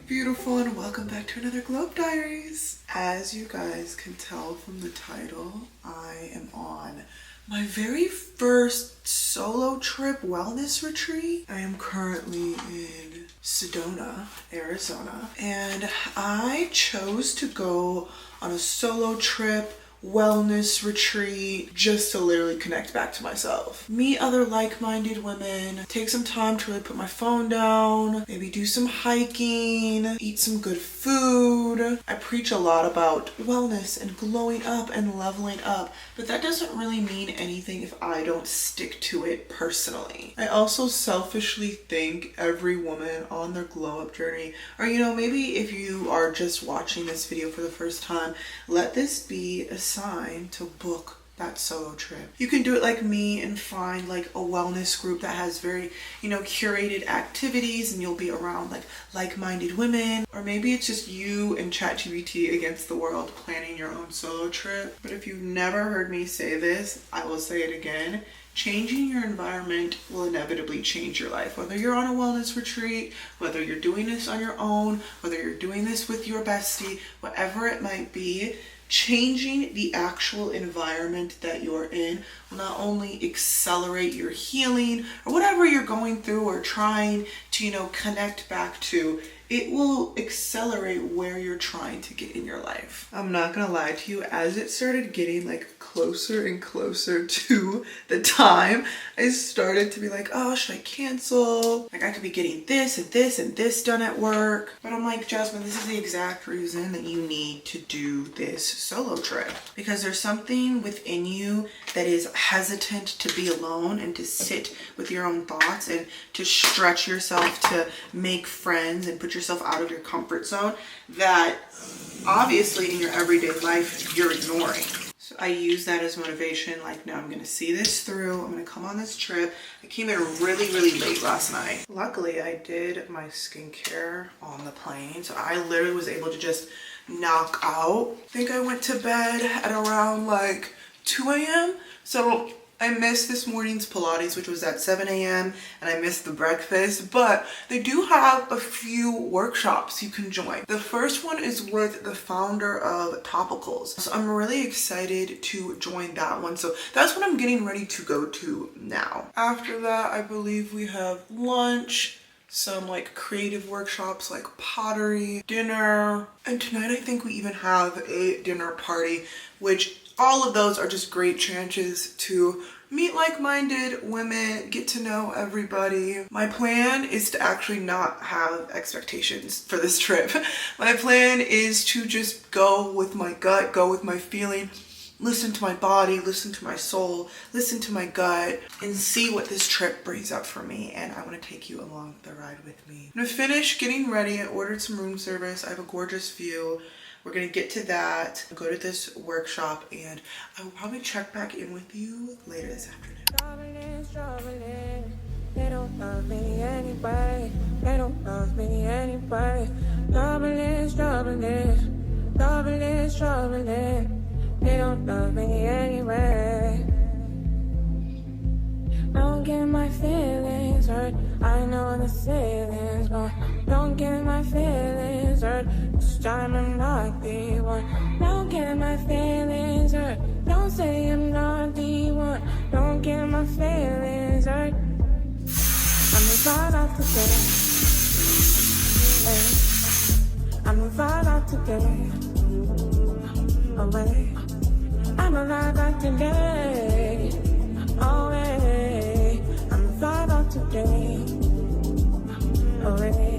beautiful, and welcome back to another Globe Diaries. As you guys can tell from the title, I am on my very first solo trip wellness retreat. I am currently in Sedona, Arizona, and I chose to go on a solo trip wellness retreat just to literally connect back to myself, meet other like-minded women, take some time to really put my phone down, maybe do some hiking, eat some good food. I preach a lot about wellness and glowing up and leveling up, but that doesn't really mean anything if I don't stick to it personally. I also selfishly think every woman on their glow up journey, or maybe if you are just watching this video for the first time, let this be a sign to book that solo trip. You can do it like me and find like a wellness group that has very, curated activities, and you'll be around like-minded women. Or maybe it's just you and ChatGPT against the world planning your own solo trip. But if you've never heard me say this, I will say it again. Changing your environment will inevitably change your life. Whether you're on a wellness retreat, whether you're doing this on your own, whether you're doing this with your bestie, whatever it might be, changing the actual environment that you're in will not only accelerate your healing or whatever you're going through or trying to, connect back to, it will accelerate where you're trying to get in your life. I'm not gonna lie to you, as it started getting closer and closer to the time, I started to be like, oh, should I cancel? I could be getting this and this and this done at work. But I'm like, Jasmine, this is the exact reason that you need to do this solo trip. Because there's something within you that is hesitant to be alone and to sit with your own thoughts and to stretch yourself, to make friends and put yourself out of your comfort zone that obviously in your everyday life you're ignoring. So I use that as motivation, no, I'm gonna see this through, I'm gonna come on this trip. I came in really late last night. Luckily I did my skincare on the plane, so I literally was able to just knock out. I think I went to bed at around 2 a.m. So I missed this morning's Pilates, which was at 7 a.m. and I missed the breakfast, but they do have a few workshops you can join. The first one is with the founder of Topicals. So I'm really excited to join that one. So that's what I'm getting ready to go to now. After that, I believe we have lunch, some creative workshops like pottery, dinner, and tonight I think we even have a dinner party, which all of those are just great chances to meet like-minded women, get to know everybody. My plan is to actually not have expectations for this trip. My plan is to just go with my gut, go with my feeling, listen to my body, listen to my soul, listen to my gut, and see what this trip brings up for me. And I want to take you along the ride with me. I'm gonna finish getting ready. I ordered some room service. I have a gorgeous view. We're gonna get to that, go to this workshop, and I will probably check back in with you later this afternoon. They don't love me anyway. They don't love me anyway. Troubling. They don't love me anyway. Don't get my feelings hurt. I know the ceiling's gone. Don't get my feelings hurt. This time I'm not the one. Don't get my feelings hurt. Don't say I'm not the one. Don't get my feelings hurt. I'm the vibe out today. I'm the vibe out today. Away. I'm a vibe out today. Away. I'm the vibe out today. Away.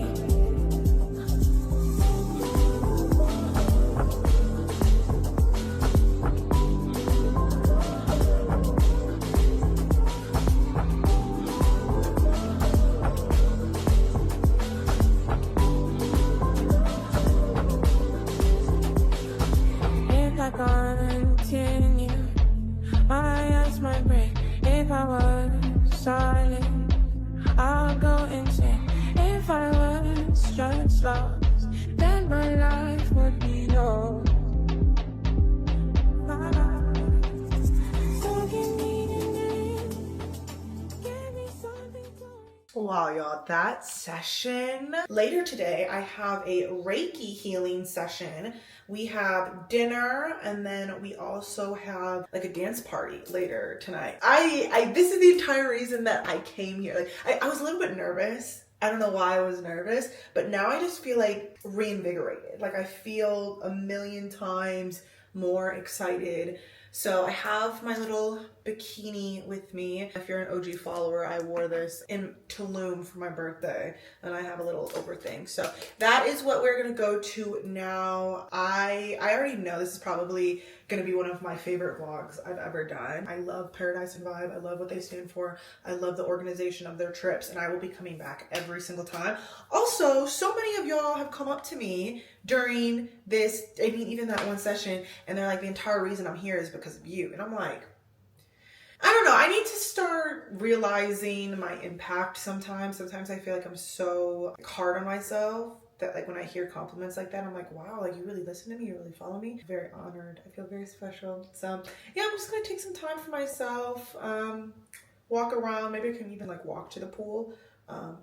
Continue. My eyes might break if I was silent. I'll go insane if I was just lost. Then my life would be yours. So give me the name. Give me something to Wow, y'all, that session. Later today, I have a Reiki healing session. We have dinner, and then we also have like a dance party later tonight. This is the entire reason that I came here. Like, I was a little bit nervous. I don't know why I was nervous, but now I just feel like reinvigorated. Like I feel a million times more excited. So I have my little bikini with me. If you're an OG follower, I wore this in Tulum for my birthday, and I have a little over thing. So that is what we're gonna go to now. I already know this is probably gonna be one of my favorite vlogs I've ever done. I love Paradise and Vibe. I love what they stand for. I love the organization of their trips, and I will be coming back every single time. Also, so many of y'all have come up to me during this, I mean, even that one session, and they're like, the entire reason I'm here is because of you. And I'm like, I don't know. I need to start realizing my impact sometimes. Sometimes I feel like I'm so hard on myself that like when I hear compliments like that, I'm like, wow, like you really listen to me, you really follow me. I'm very honored. I feel very special. So yeah, I'm just gonna take some time for myself, walk around. Maybe I can even like walk to the pool.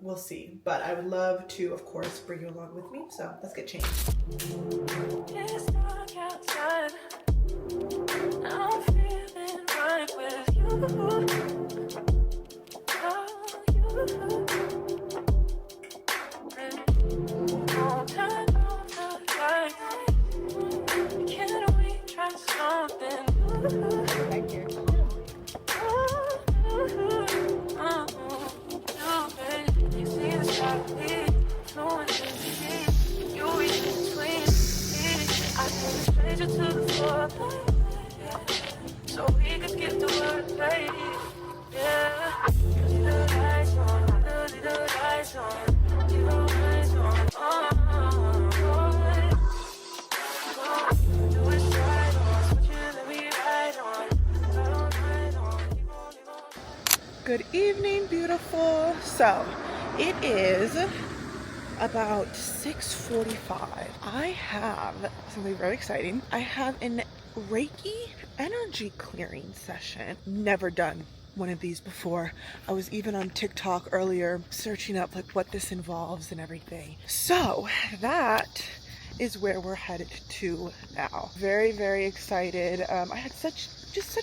We'll see. But I would love to, of course, bring you along with me. So let's get changed. It's dark outside. I'm feeling right with you. Don't turn off the light. Can we try something new? Right here. You see the sky, flowing in the deep. You reach between me. I take a stranger to the floor, so we could skip the word lady. Yeah, leave the lights on, leave the lights on, leave the lights on. Do it right on, switch it, let me ride on. Good evening, beautiful. So it is about 6:45. I have something very exciting. I have an Reiki energy clearing session. Never done one of these before. I was even on TikTok earlier searching up like what this involves and everything. So that is where we're headed to now. Very, very excited. I had such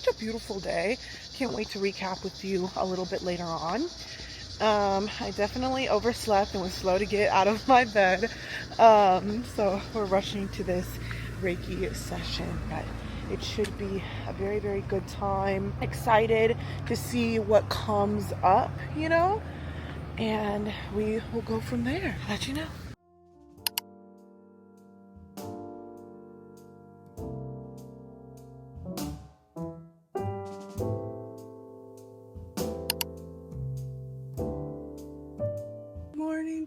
a beautiful day. Can't wait to recap with you a little bit later on. I definitely overslept and was slow to get out of my bed. So we're rushing to this Reiki session, but it should be a very, very good time. Excited to see what comes up, you know, and we will go from there. I'll let you know.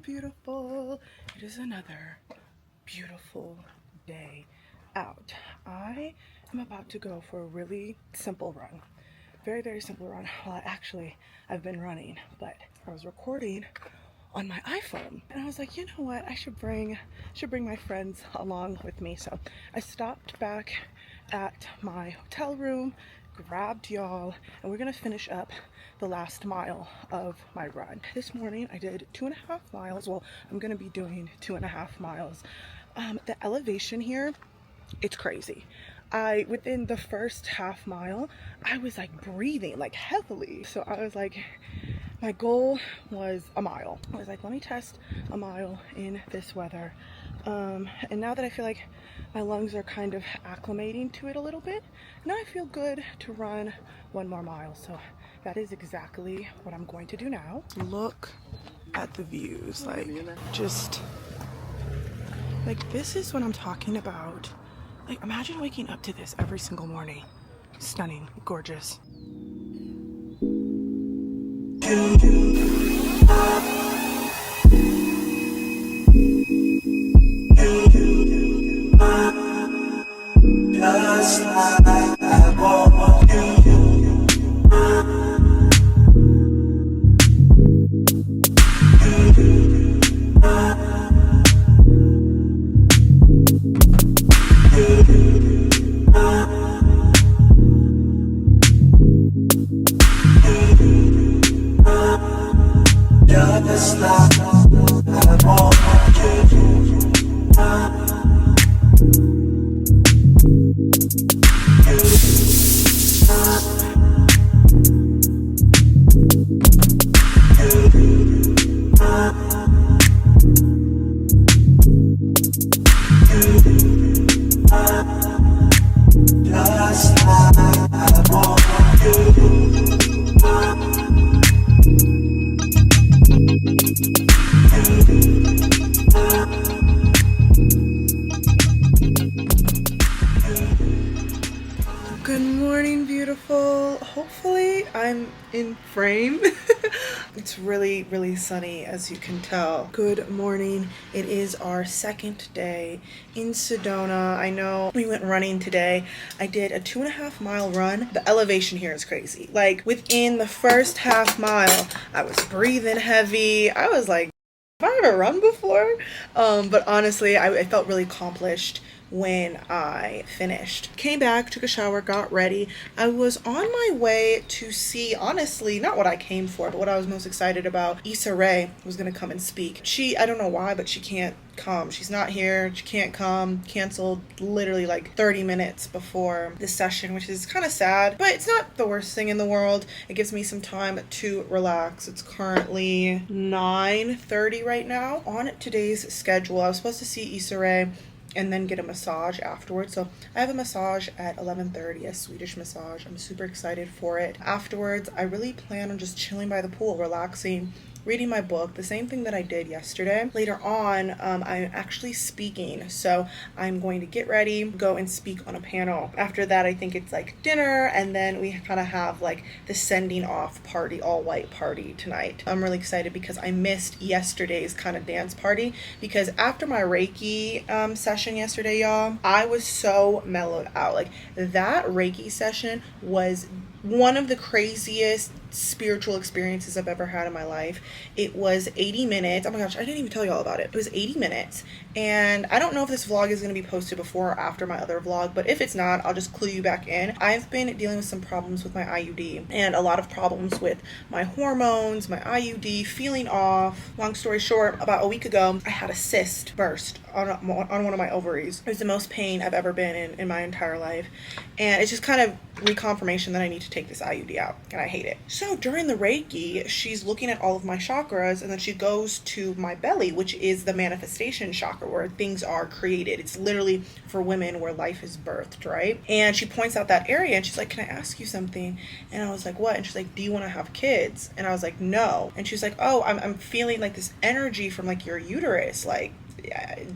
Beautiful. It is another beautiful day out. I am about to go for a really simple run. Very, very simple run. Well, actually, I've been running, but I was recording on my iPhone, and I was like, you know what? I should bring my friends along with me. So I stopped back at my hotel room, grabbed y'all, and we're gonna finish up the last mile of my run. This morning I did 2.5 miles. Well, I'm gonna be doing 2.5 miles. The elevation here, it's crazy. Within the first half mile, I was like breathing like heavily. So I was like, my goal was a mile. I was like, let me test a mile in this weather. And now that I feel like my lungs are kind of acclimating to it a little bit, now I feel good to run 1 more mile. So that is exactly what I'm going to do now. Look at the views, like just like this is what I'm talking about. Like imagine waking up to this every single morning. Stunning, gorgeous. Just like I want you. Yeah. hopefully I'm in frame. It's really, really sunny, as you can tell. Good morning. It is our second day in Sedona. I know we went running today. I did a 2.5 mile run. The elevation here is crazy. Like within the first half mile, I was breathing heavy. I was like, have I ever run before? But honestly, I felt really accomplished when I finished. Came back, took a shower, got ready. I was on my way to see, honestly, not what I came for, but what I was most excited about. Issa Rae was going to come and speak. I don't know why, but she can't come. She's not here. She can't come. Canceled literally like 30 minutes before the session, which is kind of sad, but it's not the worst thing in the world. It gives me some time to relax. It's currently 9:30 right now. On today's schedule, I was supposed to see Issa Rae and then get a massage afterwards. So I have a massage at 11:30, a Swedish massage. I'm super excited for it. Afterwards, I really plan on just chilling by the pool, relaxing, reading my book, the same thing that I did yesterday. Later on, I'm actually speaking, so I'm going to get ready, go and speak on a panel. After that, I think it's like dinner, and then we kind of have like the sending off party, all white party tonight. I'm really excited because I missed yesterday's kind of dance party, because after my Reiki session yesterday, y'all, I was so mellowed out. Like that Reiki session was one of the craziest spiritual experiences I've ever had in my life. It was 80 minutes. Oh my gosh, I didn't even tell you all about it. It was 80 minutes. And I don't know if this vlog is going to be posted before or after my other vlog, but if it's not, I'll just clue you back in. I've been dealing with some problems with my IUD and a lot of problems with my hormones, my IUD, feeling off. Long story short, about a week ago, I had a cyst burst on one of my ovaries. It was the most pain I've ever been in my entire life. And it's just kind of reconfirmation that I need to take this IUD out, and I hate it. So during the Reiki, she's looking at all of my chakras, and then she goes to my belly, which is the manifestation chakra where things are created. It's literally for women where life is birthed, right? And she points out that area, and she's like, can I ask you something? And I was like, what? And she's like, do you want to have kids? And I was like, no. And she's like, oh, I'm feeling like this energy from like your uterus, like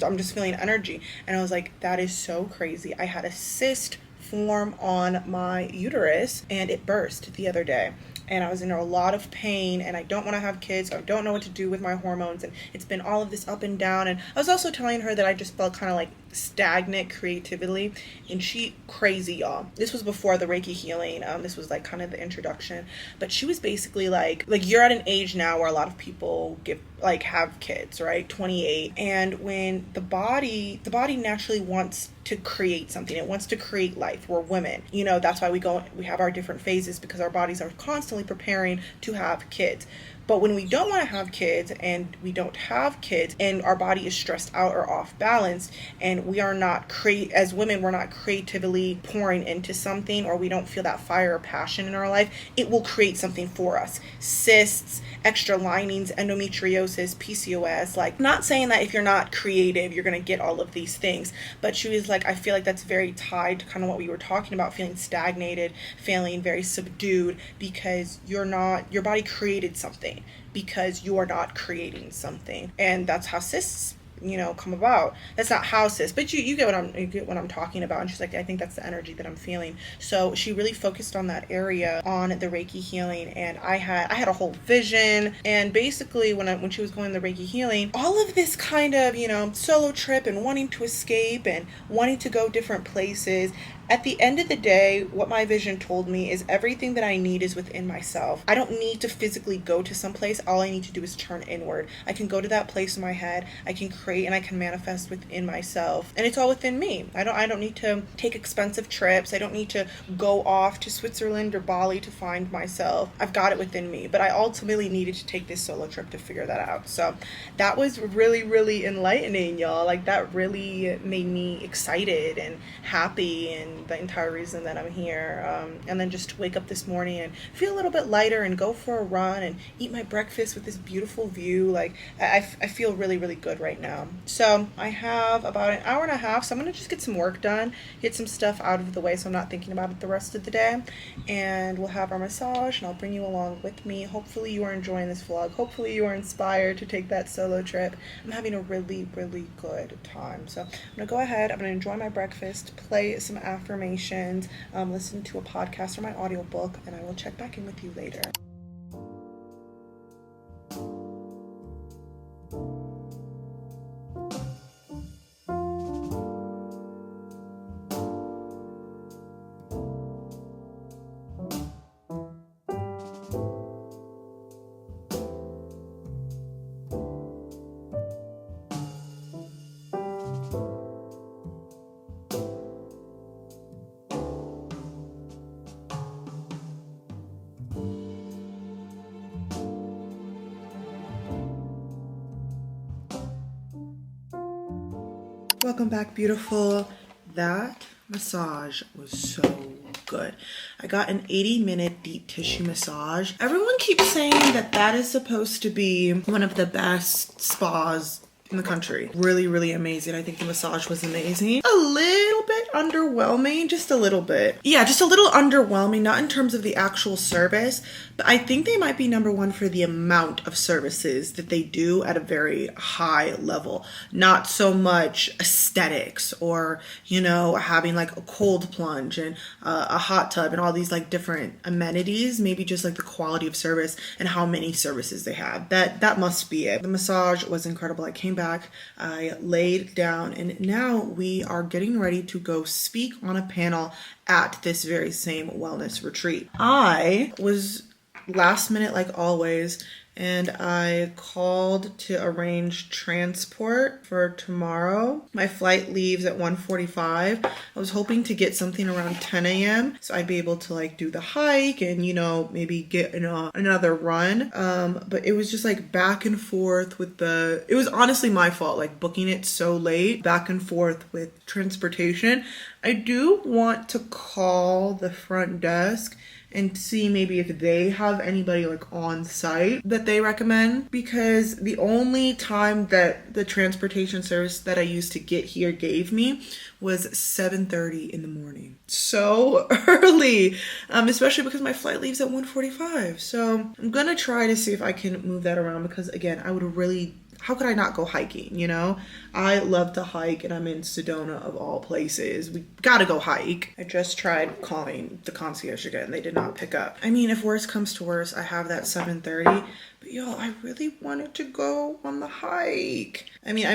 I'm just feeling energy. And I was like, that is so crazy. I had a cyst form on my uterus and it burst the other day, and I was in a lot of pain, and I don't want to have kids, so I don't know what to do with my hormones, and it's been all of this up and down. And I was also telling her that I just felt kind of like stagnant creatively, and she crazy, y'all. This was before the Reiki healing. This was like kind of the introduction, but she was basically like you're at an age now where a lot of people have kids, right? 28. And when the body naturally wants to create something, it wants to create life. We're women, that's why we have our different phases, because our bodies are constantly preparing to have kids. But when we don't want to have kids and we don't have kids and our body is stressed out or off balance, and we are not as women, we're not creatively pouring into something, or we don't feel that fire or passion in our life, it will create something for us. Cysts, extra linings, endometriosis, PCOS. Like, not saying that if you're not creative, you're going to get all of these things. But she was like, I feel like that's very tied to kind of what we were talking about, feeling stagnated, feeling very subdued, because your body created something, because you are not creating something. And that's how cysts come about. That's not how cysts, but you get what I'm talking about. And she's like, I think that's the energy that I'm feeling. So she really focused on that area on the Reiki healing, and I had a whole vision. And basically when she was going the Reiki healing, all of this kind of solo trip and wanting to escape and wanting to go different places, at the end of the day, what my vision told me is everything that I need is within myself. I don't need to physically go to some place. All I need to do is turn inward. I can go to that place in my head. I can create and I can manifest within myself. And it's all within me. I don't need to take expensive trips. I don't need to go off to Switzerland or Bali to find myself. I've got it within me. But I ultimately needed to take this solo trip to figure that out. So that was really, really enlightening, y'all. Like, that really made me excited and happy, and the entire reason that I'm here. And then just wake up this morning and feel a little bit lighter and go for a run and eat my breakfast with this beautiful view. Like, I feel really, really good right now. So I have about an hour and a half, so I'm gonna just get some work done, get some stuff out of the way so I'm not thinking about it the rest of the day, and we'll have our massage, and I'll bring you along with me. Hopefully you are enjoying this vlog. Hopefully you are inspired to take that solo trip. I'm having a really, really good time. So I'm gonna go ahead, I'm gonna enjoy my breakfast, play some after affirmations, listen to a podcast or my audiobook, and I will check back in with you later. Welcome back, beautiful. That massage was so good. I got an 80-minute deep tissue massage. Everyone keeps saying that that is supposed to be one of the best spas in the country. Really, really amazing. I think the massage was amazing. A little bit underwhelming, just a little bit. Yeah, just a little underwhelming, not in terms of the actual service, but I think they might be number one for the amount of services that they do at a very high level. Not so much aesthetics or, you know, having like a cold plunge and a hot tub and all these like different amenities, maybe just like the quality of service and how many services they have. That must be it. The massage was incredible. I came back, I laid down, and now we are getting ready to go speak on a panel at this very same wellness retreat. I was last minute like always, and I called to arrange transport for tomorrow. My flight leaves at 1:45. I was hoping to get something around 10 a.m. so I'd be able to like do the hike and, you know, maybe get another run. But it was just like back and forth with it was honestly my fault, like booking it so late, back and forth with transportation. I do want to call the front desk and see maybe if they have anybody like on site that they recommend, because the only time that the transportation service that I used to get here gave me was 7:30 in the morning. So early, especially because my flight leaves at 1:45. So I'm gonna try to see if I can move that around, because again, I would really, how could I not go hiking, you know? I love to hike, and I'm in Sedona of all places. We gotta go hike. I just tried calling the concierge again. They did not pick up. I mean, if worse comes to worse, I have that 7:30. But y'all, I really wanted to go on the hike. I mean,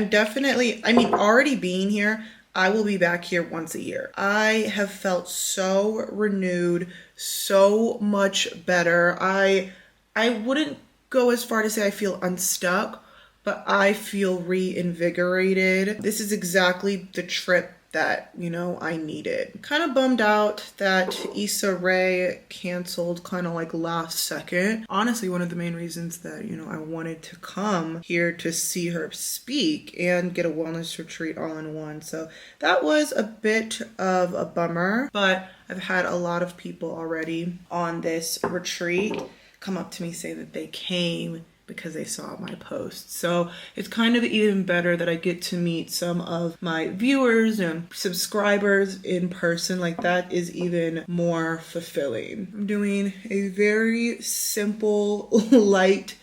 already being here, I will be back here once a year. I have felt so renewed, so much better. I wouldn't go as far to say I feel unstuck, but I feel reinvigorated. This is exactly the trip that, you know, I needed. Kind of bummed out that Issa Rae canceled kind of like last second. Honestly, one of the main reasons that, you know, I wanted to come here to see her speak and get a wellness retreat all in one. So that was a bit of a bummer, but I've had a lot of people already on this retreat come up to me, say that they came because they saw my posts. So it's kind of even better that I get to meet some of my viewers and subscribers in person. Like, that is even more fulfilling. I'm doing a very simple, light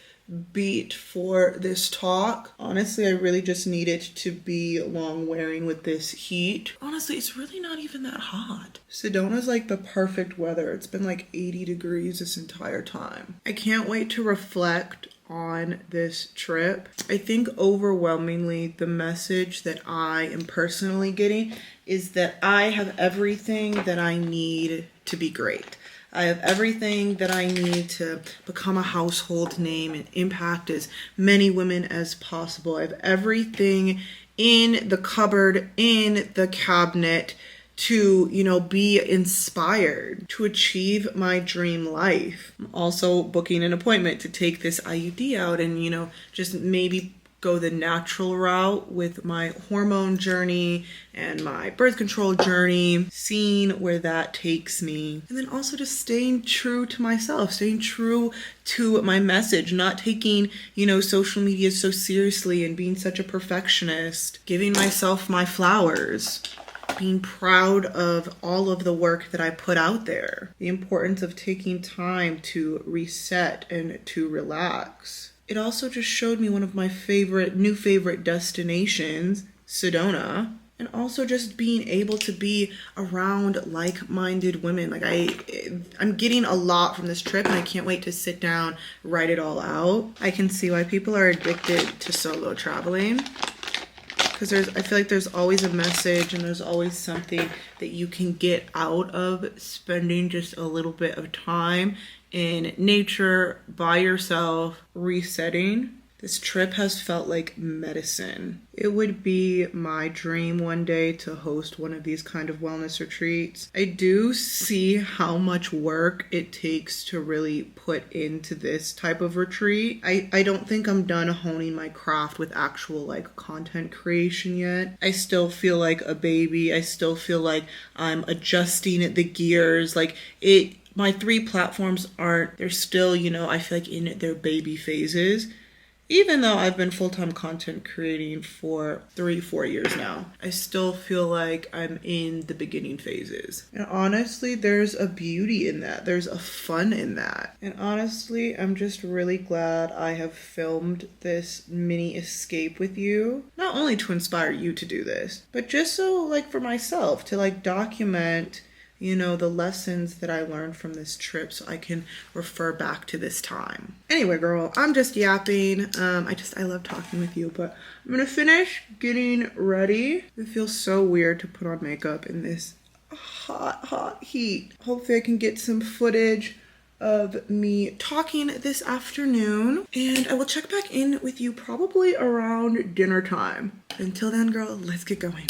beat for this talk. Honestly, I really just need it to be long wearing with this heat. Honestly, it's really not even that hot. Sedona's like the perfect weather. It's been like 80 degrees this entire time. I can't wait to reflect on this trip. I think overwhelmingly the message that I am personally getting is that I have everything that I need to be great. I have everything that I need to become a household name and impact as many women as possible. I have everything in the cupboard, in the cabinet, to, you know, be inspired to achieve my dream life. I'm also booking an appointment to take this IUD out and, you know, just maybe go the natural route with my hormone journey and my birth control journey, seeing where that takes me. And then also just staying true to myself, staying true to my message, not taking, you know, social media so seriously and being such a perfectionist, giving myself my flowers, being proud of all of the work that I put out there, the importance of taking time to reset and to relax. It also just showed me one of my new favorite destinations, Sedona, and and also just being able to be around like-minded women. Like I'm getting a lot from this trip, and I can't wait to sit down, write it all out. I can see why people are addicted to solo traveling, because I feel like there's always a message and there's always something that you can get out of spending just a little bit of time in nature by yourself, resetting. This trip has felt like medicine. It would be my dream one day to host one of these kind of wellness retreats. I do see how much work it takes to really put into this type of retreat. I don't think I'm done honing my craft with actual like content creation yet. I still feel like a baby. I still feel like I'm adjusting the gears. Like my 3 platforms they're still, you know, I feel like in their baby phases. Even though I've been full-time content creating for 3-4 years now, I still feel like I'm in the beginning phases. And honestly, there's a beauty in that. There's a fun in that. And honestly, I'm just really glad I have filmed this mini escape with you. Not only to inspire you to do this, but just so like for myself to like document, you know, the lessons that I learned from this trip so I can refer back to this time. Anyway, girl, I'm just yapping. I love talking with you, but I'm gonna finish getting ready. It feels so weird to put on makeup in this hot heat. Hopefully I can get some footage of me talking this afternoon, and I will check back in with you probably around dinner time. Until then, girl, let's get going.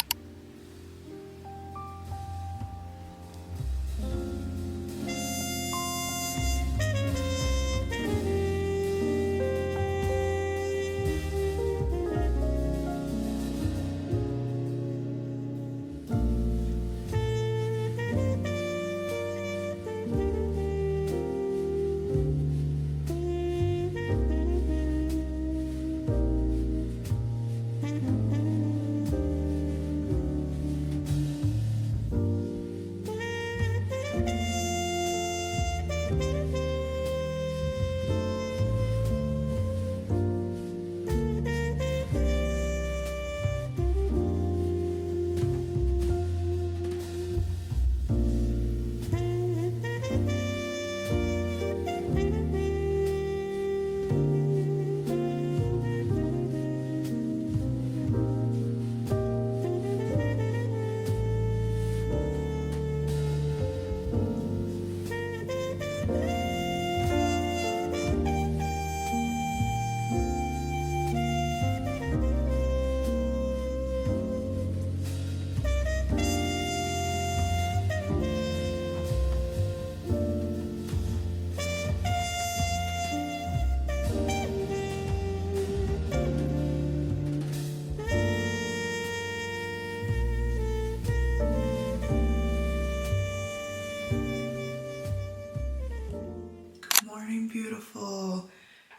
Beautiful.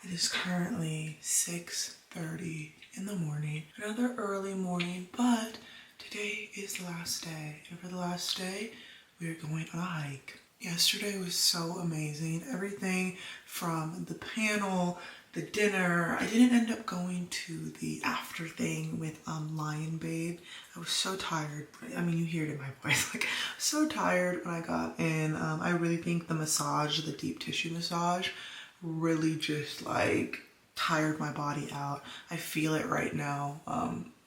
It is currently 6:30 in the morning. Another early morning, but today is the last day. And for the last day, we are going on a hike. Yesterday was so amazing. Everything from the panel, the dinner. I didn't end up going to the after thing with Lion Babe. I was so tired. I mean, you hear it in my voice. Like, so tired when I got in. I really think the massage, the deep tissue massage, really just like tired my body out. I feel it right now.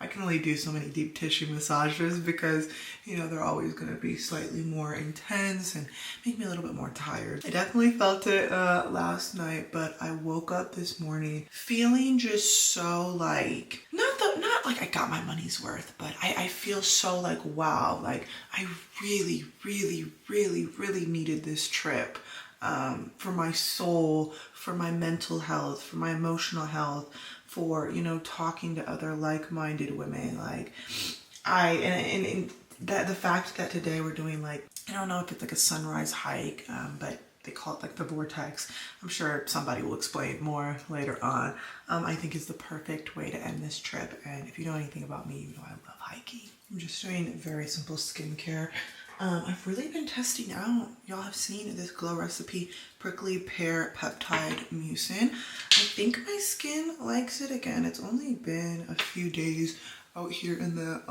I can only do so many deep tissue massages because, you know, they're always going to be slightly more intense and make me a little bit more tired. I definitely felt it last night, but I woke up this morning feeling just so like, not like I got my money's worth, but I feel so like, wow, like I really, really, really, really needed this trip. For my soul, for my mental health, for my emotional health, for, you know, talking to other like-minded women. Like and that the fact that today we're doing like, I don't know if it's like a sunrise hike, but they call it like the vortex. I'm sure somebody will explain more later on. I think is the perfect way to end this trip. And if you know anything about me, you know I love hiking. I'm just doing very simple skincare. I've really been testing out, y'all have seen this Glow Recipe Prickly Pear Peptide Mucin. I think my skin likes it again. It's only been a few days out here in the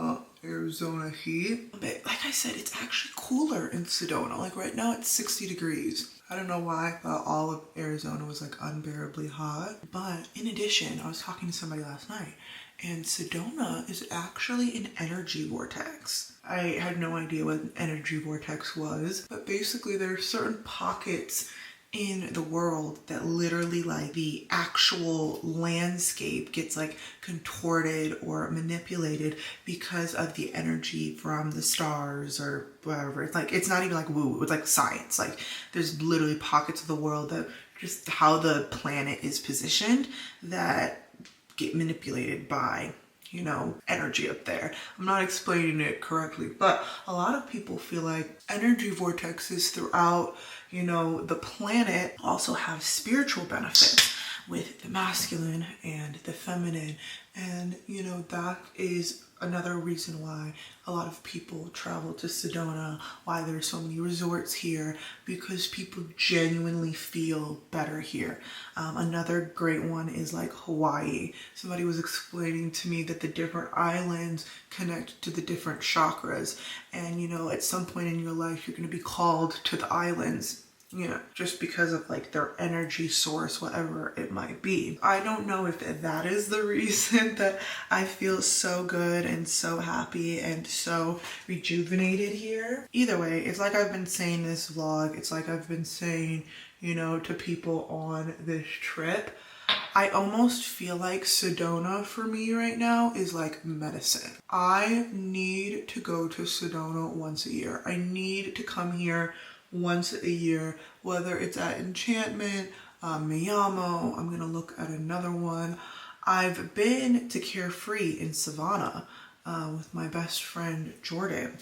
Arizona heat. But like I said, it's actually cooler in Sedona. Like right now it's 60 degrees. I don't know why all of Arizona was like unbearably hot. But in addition, I was talking to somebody last night, and Sedona is actually an energy vortex. I had no idea what an energy vortex was, but basically there are certain pockets in the world that literally like the actual landscape gets like contorted or manipulated because of the energy from the stars or whatever. It's like, it's not even like woo, it's like science. Like there's literally pockets of the world that just how the planet is positioned that get manipulated by, you know, energy up there. I'm not explaining it correctly, but a lot of people feel like energy vortexes throughout, you know, the planet also have spiritual benefits with the masculine and the feminine. And, you know, that is another reason why a lot of people travel to Sedona, why there's so many resorts here, because people genuinely feel better here. Another great one is like Hawaii. Somebody was explaining to me that the different islands connect to the different chakras. And, you know, at some point in your life, you're going to be called to the islands, you know, just because of like their energy source, whatever it might be. I don't know if that is the reason that I feel so good and so happy and so rejuvenated here. Either way, it's like I've been saying this vlog, it's like I've been saying, you know, to people on this trip, I almost feel like Sedona for me right now is like medicine. I need to go to Sedona once a year. I need to come here once a year, whether it's at Enchantment, Miyamo. I'm gonna look at another one. I've been to Carefree in Savannah with my best friend Jordan.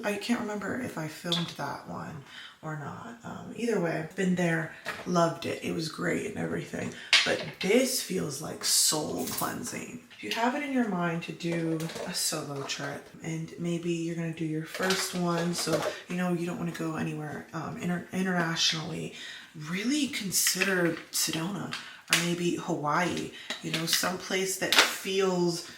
I can't remember if I filmed that one or not. Either way, I've been there, loved it. It was great and everything. But this feels like soul cleansing. If you have it in your mind to do a solo trip, and maybe you're gonna do your first one, so you know you don't want to go anywhere internationally, really consider Sedona or maybe Hawaii. You know, someplace that feels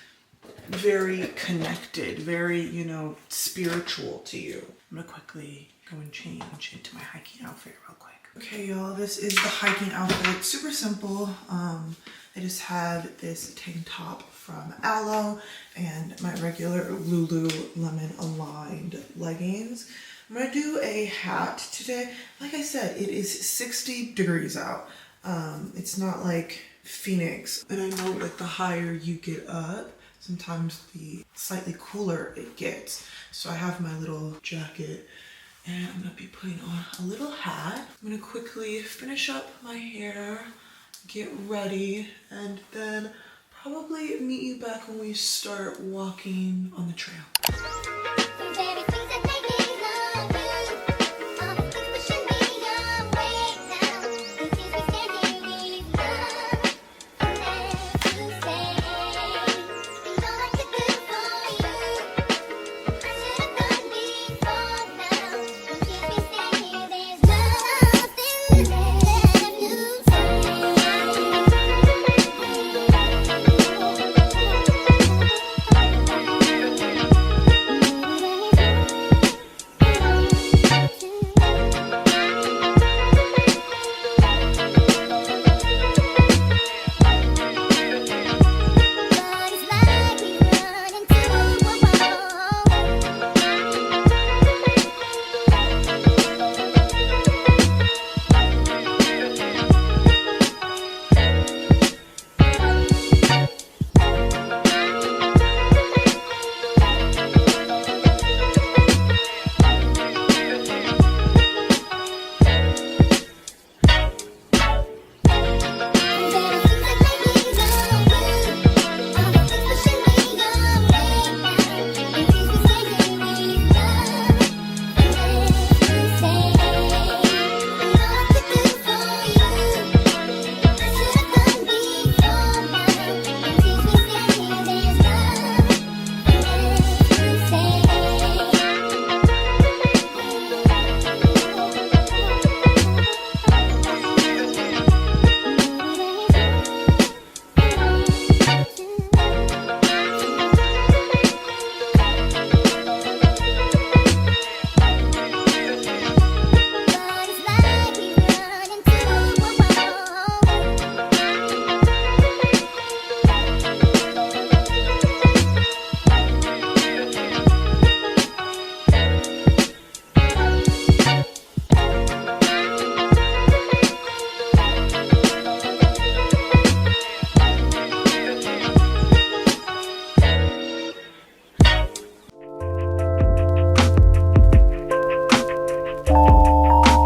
very connected, very, you know, spiritual to you. I'm gonna quickly go and change into my hiking outfit real quick. Okay, y'all, this is the hiking outfit. Super simple. I just have this tank top from Aloe and my regular Lululemon aligned leggings. I'm gonna do a hat today. Like I said, it is 60 degrees out. It's not like Phoenix. And I know like the higher you get up, sometimes the slightly cooler it gets. So I have my little jacket and I'm gonna be putting on a little hat. I'm gonna quickly finish up my hair, get ready, and then probably meet you back when we start walking on the trail.